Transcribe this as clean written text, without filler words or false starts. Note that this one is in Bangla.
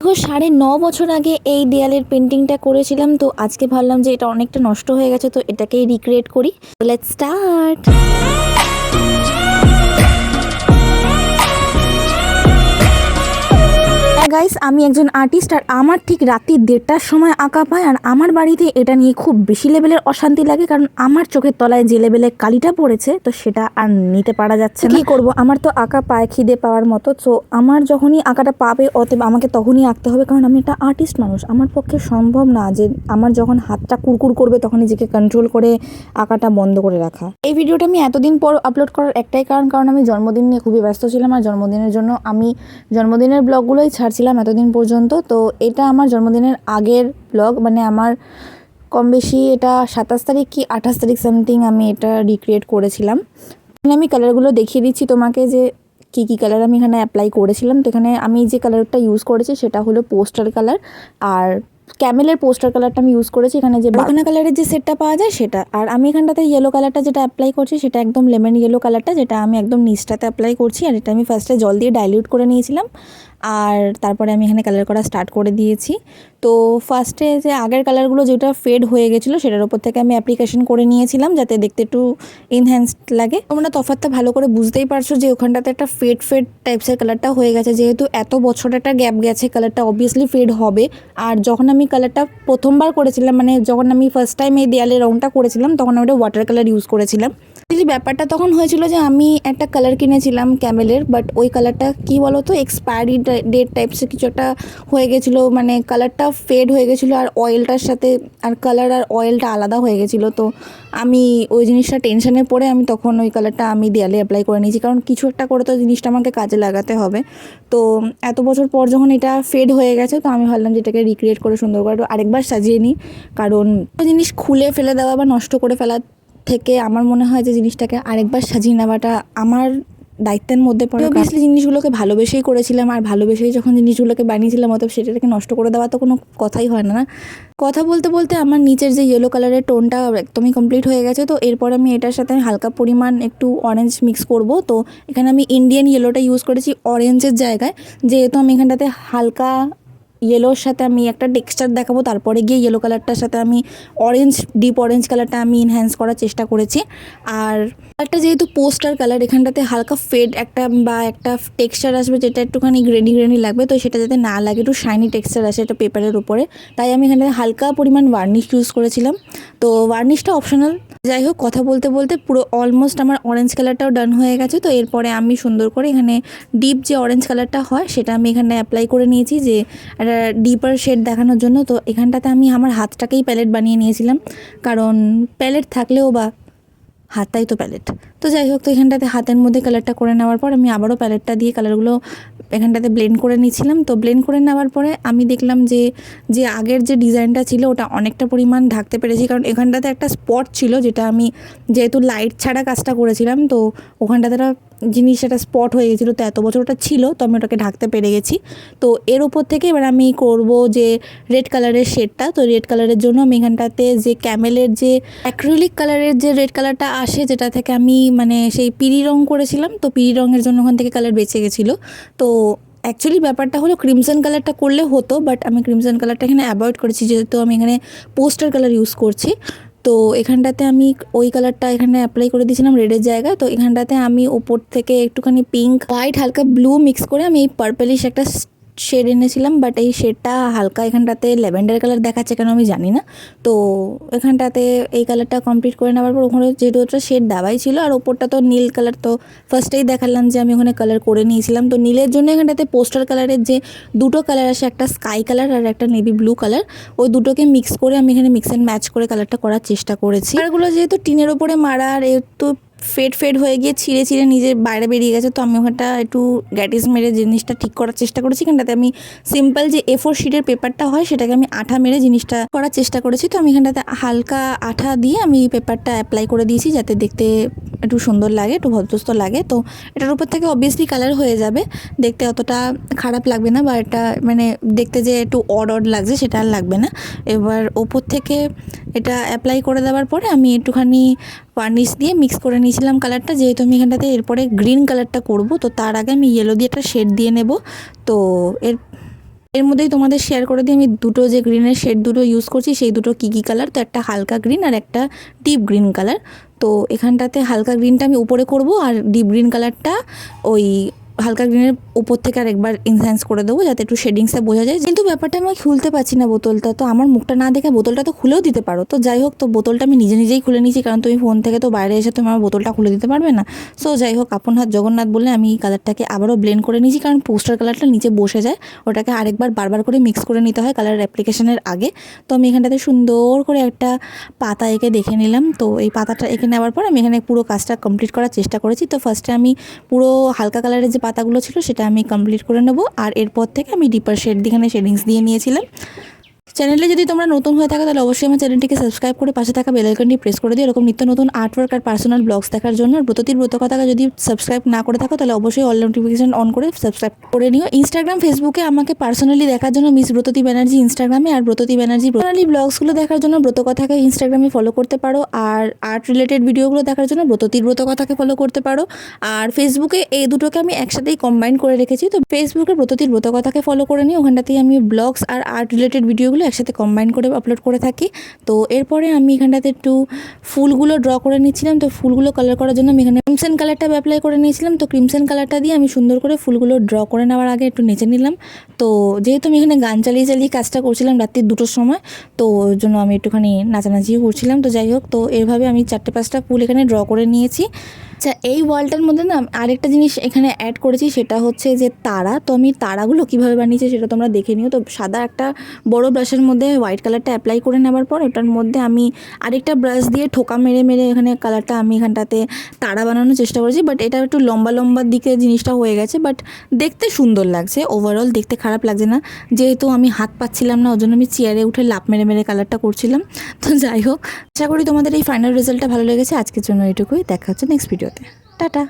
দেখো 9.5 বছর আগে এই দেয়ালের পেন্টিংটা করেছিলাম, তো আজকে ভাবলাম যে এটা অনেকটা নষ্ট হয়ে গেছে, তো এটাকেই রিক্রিয়েট করি। Let's start. গাইস, আমি একজন আর্টিস্ট আর আমার ঠিক রাত্রি 1:30টার সময় আঁকা পায়, আর আমার বাড়িতে এটা নিয়ে খুব বেশি লেভেলের অশান্তি লাগে, কারণ আমার চোখের তলায় যে লেভেলে কালিটা পড়েছে তো সেটা আর নিতে পারা যাচ্ছে না। কি করব, আমার তো আঁকা পায় খিদে পাওয়ার মতো, তো আমার যখনই আঁকাটা পাবে অতএব আমাকে তখনই আঁকতে হবে, কারণ আমি একটা আর্টিস্ট মানুষ। আমার পক্ষে সম্ভব না যে আমার যখন হাতটা কুরকুর করবে তখন নিজেকে কন্ট্রোল করে আঁকাটা বন্ধ করে রাখা। এই ভিডিওটা আমি এতদিন পর আপলোড করার একটাই কারণ আমি জন্মদিন নিয়ে খুবই ব্যস্ত ছিলাম, আর জন্মদিনের জন্য আমি জন্মদিনের ব্লগগুলোই ছাড়ছিলাম এতদিন পর্যন্ত। তো এটা আমার জন্মদিনের আগের ব্লগ, মানে আমার কম বেশি এটা 27 তারিখ কি 28 তারিখ সামথিং আমি এটা রিক্রিয়েট করেছিলাম। এখানে আমি কালারগুলো দেখিয়ে দিচ্ছি তোমাকে যে কী কী কালার আমি এখানে অ্যাপ্লাই করেছিলাম। তো এখানে আমি যে কালারটা ইউজ করেছি সেটা হলো পোস্টার কালার, আর ক্যামেলের পোস্টার কালারটা আমি ইউজ করেছি। এখানে যে বাগানা কালারের যে সেটটা পাওয়া যায় সেটা, আর আমি এখানটাতে ইয়েলো কালারটা যেটা অ্যাপ্লাই করছি সেটা একদম লেমন ইয়েলো কালারটা, যেটা আমি একদম নিচটাতে অ্যাপ্লাই করছি। আর এটা আমি ফার্স্টে জল দিয়ে ডাইলিউট করে নিয়েছিলাম, আর তারপরে আমি এখানে কালার করা স্টার্ট করে দিয়েছি। তো ফার্স্টে যে আগের কালারগুলো যেটা ফেড হয়ে গেছিলো সেটার উপর থেকে আমি অ্যাপ্লিকেশন করে নিয়েছিলাম যাতে দেখতে একটু এনহ্যান্সড লাগে। তোমরা তফাৎটা ভালো করে বুঝতেই পারছো যে ওখানটাতে একটা ফেড টাইপসের কালারটা হয়ে গেছে, যেহেতু এত বছর একটা গ্যাপ গেছে কালারটা অবভিয়াসলি ফেড হবে। আর যখন আমি কালারটা প্রথমবার করেছিলাম, মানে যখন আমি ফার্স্ট টাইম এই দেয়ালের রঙটা করেছিলাম তখন আমি ওটা ওয়াটার কালার ইউজ করেছিলাম। ব্যাপারটা তখন হয়েছিল যে আমি একটা কালার কিনেছিলাম ক্যামেলের, বাট ওই কালারটা কী বলো তো এক্সপায়ারি ডেট টাইপসের কিছু একটা হয়ে গেছিলো, মানে কালারটা ফেড হয়ে গেছিলো আর অয়েলটার সাথে, আর কালার আর অয়েলটা আলাদা হয়ে গেছিলো। তো আমি ওই জিনিসটা টেনশনে পড়ে আমি তখন ওই কালারটা আমি দেয়ালে অ্যাপ্লাই করে নিয়েছি, কারণ কিছু একটা করে তো জিনিসটা আমাকে কাজে লাগাতে হবে। তো এত বছর পর যখন এটা ফেড হয়ে গেছে তো আমি ভাবলাম যে এটাকে রিক্রিয়েট করে সুন্দর করে আরেকবার সাজিয়ে নিই, কারণ জিনিস খুলে ফেলে দেওয়া বা নষ্ট করে ফেলা থেকে আমার মনে হয় যে জিনিসটাকে আরেকবার সাজিয়ে নেওয়াটা আমার দায়িত্বের মধ্যে পড়ে। অবভিয়াসলি জিনিসগুলোকে ভালোবেসেই করেছিলাম, আর ভালোবেসেই যখন জিনিসগুলোকে বানিয়েছিলাম অতএব সেটাকে নষ্ট করে দেওয়া তো কোনো কথাই হয় না। কথা বলতে বলতে আমার নিচের যে ইয়েলো কালারের টোনটা একদমই কমপ্লিট হয়ে গেছে। তো এরপর আমি এটার সাথে হালকা পরিমাণ একটু অরেঞ্জ মিক্স করব। তো এখানে আমি ইন্ডিয়ান ইয়েলোটা ইউজ করেছি অরেঞ্জের জায়গায়, যেহেতু আমি এখানটাতে হালকা ইয়েলোর সাথে আমি একটা টেক্সচার দেখাবো, তারপরে গিয়ে ইয়েলো কালারটার সাথে আমি ডিপ অরেঞ্জ কালারটা আমি এনহ্যান্স করার চেষ্টা করেছি। আর কালারটা যেহেতু পোস্টার কালার, এখানটাতে হালকা ফেড একটা টেক্সচার আসবে যেটা একটুখানি গ্রেনি লাগবে, তো সেটা যাতে না লাগে, একটু শাইনি টেক্সচার আসে এটা পেপারের উপরে, তাই আমি এখানে হালকা পরিমাণ ভার্নিশ ইউজ করেছিলাম। তো ভার্নিশটা অপশনাল। যাই হোক, কথা বলতে বলতে পুরো অলমোস্ট আমার অরেঞ্জ কালারটাও ডান হয়ে গেছে। তো এরপরে আমি সুন্দর করে এখানে ডিপ যে অরেঞ্জ কালারটা হয় সেটা আমি এখানে অ্যাপ্লাই করে নিয়েছি, যে একটা ডিপার শেড দেখানোর জন্য। তো এখানটাতে আমি আমার হাতটাকেই প্যালেট বানিয়ে নিয়েছিলাম, কারণ প্যালেট থাকলেও বা হাতটাই তো প্যালেট। তো যাই হোক, তো এখানটাতে হাতের মধ্যে কালারটা করে নেওয়ার পর আমি আবারও প্যালেটটা দিয়ে কালারগুলো এখানটাতে ব্লেন্ড করে নিয়েছিলাম। তো ব্লেন্ড করে নেওয়ার পরে আমি দেখলাম যে আগের যে ডিজাইনটা ছিল ওটা অনেকটা পরিমাণ ঢাকতে পেরেছি, কারণ এখানটাতে একটা স্পট ছিল যেটা আমি যেহেতু লাইট ছাড়া কাজটা করেছিলাম, তো ওখানটাতে একটা জিনিস একটা স্পট হয়ে গেছিলো, তো এত বছর ওটা ছিল, তো আমি ওটাকে ঢাকতে পেরে গেছি। তো এর ওপর থেকে এবার আমি করব যে রেড কালারের শেডটা। তো রেড কালারের জন্য আমি এখানটাতে যে ক্যামেলের যে অ্যাক্রিলিক কালারের যে রেড কালারটা আসে, যেটা থেকে আমি মানে সেই পিরি রং করেছিলাম, তো পিরি রঙের জন্য ওখান থেকে কালার বেঁচে গেছিলো। তো অ্যাকচুয়ালি ব্যাপারটা হলো ক্রিমসন কালারটা করলে হতো, বাট আমি ক্রিমসন কালারটা এখানে অ্যাভয়েড করেছি যেহেতু আমি এখানে পোস্টার কালার ইউজ করছি। তো এখানটাতে আমি ওই কালারটা এখানে অ্যাপ্লাই করে দিয়েছিলাম রেডের জায়গায়। তো এখানটাতে আমি ওপর থেকে একটুখানি পিঙ্ক, হোয়াইট, হালকা ব্লু মিক্স করে আমি এই পার্পলিশ একটা শেড এনেছিলাম, বাট এই শেডটা হালকা এখানটাতে ল্যাভেন্ডার কালার দেখাচ্ছে কেন আমি জানি না। তো এখানটাতে এই কালারটা কমপ্লিট করে নেওয়ার পর ওখানে যেহেতু একটা শেড দেওয়াই ছিল, আর ওপরটা তো নীল কালার, তো ফার্স্টেই দেখালাম যে আমি ওখানে কালার করে নিয়েছিলাম। তো নীলের জন্য এখানটাতে পোস্টার কালারের যে দুটো কালার আসে, একটা স্কাই কালার আর একটা নেভি ব্লু কালার, ওই দুটোকে মিক্স করে আমি এখানে মিক্স অ্যান্ড ম্যাচ করে কালারটা করার চেষ্টা করেছি। কালারগুলো যেহেতু টিনের ওপরে মারা আর একটু ফেড হয়ে গিয়ে ছিঁড়ে নিজের বাইরে বেরিয়ে গেছে, তো আমি ওখানটা একটু গ্যাটিস মেরে জিনিসটা ঠিক করার চেষ্টা করেছি। এখানটাতে আমি সিম্পল যে A4 শিটের পেপারটা হয় সেটাকে আমি আঠা মেরে জিনিসটা করার চেষ্টা করেছি। তো আমি এখানটাতে হালকা আঠা দিয়ে আমি পেপারটা অ্যাপ্লাই করে দিয়েছি যাতে দেখতে একটু সুন্দর লাগে, একটু ভদ্রস্থ লাগে। তো এটার উপর থেকে অবভিয়াসলি কালার হয়ে যাবে, দেখতে অতটা খারাপ লাগবে না, বা এটা মানে দেখতে যে একটু অড লাগছে সেটা আর লাগবে না। এবার ওপর থেকে এটা অ্যাপ্লাই করে দেওয়ার পরে আমি একটুখানি ভার্নিশ দিয়ে মিক্স করে নিয়েছিলাম কালারটা, যেহেতু আমি এখানটাতে এরপরে গ্রিন কালারটা করব। তো তার আগে আমি ইয়েলো দিয়ে একটা শেড দিয়ে নেব। তো এর মধ্যেই তোমাদের শেয়ার করে দিই আমি দুটো যে গ্রিনের শেড দুটো ইউজ করছি সেই দুটো কী কী কালার। তো একটা হালকা গ্রিন আর একটা ডিপ গ্রিন কালার। তো এখানটাতে হালকা গ্রিনটা আমি উপরে করব আর ডিপ গ্রিন কালারটা ওই হালকা গ্রিনের উপর থেকে আর একবার এনহ্যান্স করে দেবো যাতে একটু শেডিংসটা বোঝা যায়। কিন্তু ব্যাপারটা আমি খুলতে পারছি না বোতলটা, তো আমার মুখটা না দেখে বোতলটা তো খুলেও দিতে পারো। তো যাই হোক, তো বোতলটা আমি নিজেই খুলে নিয়েছি, কারণ তুমি ফোন থেকে তো বাইরে এসে তুমি আমার বোতলটা খুলে দিতে পারবে না। সো যাই হোক, আপন হাত জগন্নাথ বলে আমি কালারটাকে আবারও ব্লেন্ড করে নিয়েছি, কারণ পোস্টার কালারটা নিচে বসে যায়, ওটাকে আরেকবার বারবার করে মিক্স করে নিতে হয় কালার অ্যাপ্লিকেশনের আগে। তো আমি এখানটাতে সুন্দর করে একটা পাতা এঁকে দেখে নিলাম। তো এই পাতাটা এঁকে নেওয়ার পর আমি এখানে পুরো কাজটা কমপ্লিট করার চেষ্টা করেছি। তো ফার্স্টে আমি পুরো হালকা কালারের যে পাতাগুলো ছিল সেটা আমি কমপ্লিট করে নেব, আর এরপর থেকে আমি ডিপার শেড এখানে শেডিংস দিয়ে নিয়েছিলাম। চ্যানেলে যদি তোমরা নতুন হয়ে থাকো তাহলে অবশ্যই আমার চ্যানেলটিকে সাবস্ক্রাইব করে পাশে থাকা বেল আইকনটি প্রেস করে দিও এরকম নিত্য নতুন আর্টওয়ার্ক আর পার্সোনাল ব্লগস দেখার জন্য। আর ব্রততির ব্রতকথাকে যদি সাবস্ক্রাইব না করে থাকো তাহলে অবশ্যই অল নোটিফিকেশন অন করে সাবস্ক্রাইব করে নিও। ইনস্টাগ্রাম ফেসবুকে আমাকে পার্সোনালি দেখার জন্য মিস ব্রততী ব্যানার্জি ইনস্টাগ্রামে, আর ব্রততী ব্যানার্জি পার্সোনালি ব্লগসগুলো দেখার জন্য ব্রতকথাকে ইনস্টাগ্রামে ফলো করতে পারো, আর আর্ট রিলেটেড ভিডিওগুলো দেখার জন্য ব্রততির ব্রতকথাকে ফলো করতে পারো। আর ফেসবুকে এই দুটোকে আমি একসাথেই কম্বাইন করে রেখেছি, তো ফেসবুকে ব্রততির ব্রতকথাকে ফলো করে নিই, ওখানটাতেই আমি ব্লগস আর আর্ট রিলেটেড ভিডিওগুলো একসাথে কম্বাইন করে আপলোড করে থাকি। তো এরপরে আমি এখানটাতে একটু ফুলগুলো ড্র করে নিচ্ছিলাম। তো ফুলগুলো কালার করার জন্য আমি এখানে ক্রিমসন কালারটা অ্যাপ্লাই করে নিয়েছিলাম। তো ক্রিমসন কালারটা দিয়ে আমি সুন্দর করে ফুলগুলো ড্র করে নেওয়ার আগে একটু নেচে নিলাম। তো যেহেতু আমি এখানে গান চালিয়ে কাজটা করছিলাম রাত্রির 2টোর সময়, তো ওর জন্য আমি একটুখানি নাচানাচিও করছিলাম। তো যাই হোক, তো এভাবে আমি 4-5টা ফুল এখানে ড্র করে নিয়েছি। আচ্ছা, এই ওয়ালটার মধ্যে না আরেকটা জিনিস এখানে অ্যাড করেছি, সেটা হচ্ছে যে তারা। তো আমি তারাগুলো কীভাবে বানিয়েছি সেটা তোমরা দেখে নিও। তো সাদা একটা বড় ব্রাশের মধ্যে হোয়াইট কালারটা অ্যাপ্লাই করে নেওয়ার পর ওটার মধ্যে আমি আরেকটা ব্রাশ দিয়ে ঠোকা মেরে মেরে এখানে কালারটা আমি এখানটাতে তারা বানানোর চেষ্টা করেছি। বাট এটা একটু লম্বা লম্বার দিকে জিনিসটা হয়ে গেছে, বাট দেখতে সুন্দর লাগছে, ওভারঅল দেখতে খারাপ লাগছে না। যেহেতু আমি হাত পাচ্ছিলাম না ওর জন্য আমি চেয়ারে উঠে লাফ মেরে মেরে কালারটা করছিলাম। তো যাই হোক, আশা করি তোমাদের এই ফাইনাল রেজাল্টটা ভালো লেগেছে। আজকের জন্য এটুকুই, দেখা হচ্ছে নেক্সট ভিডিওতে। টাটা।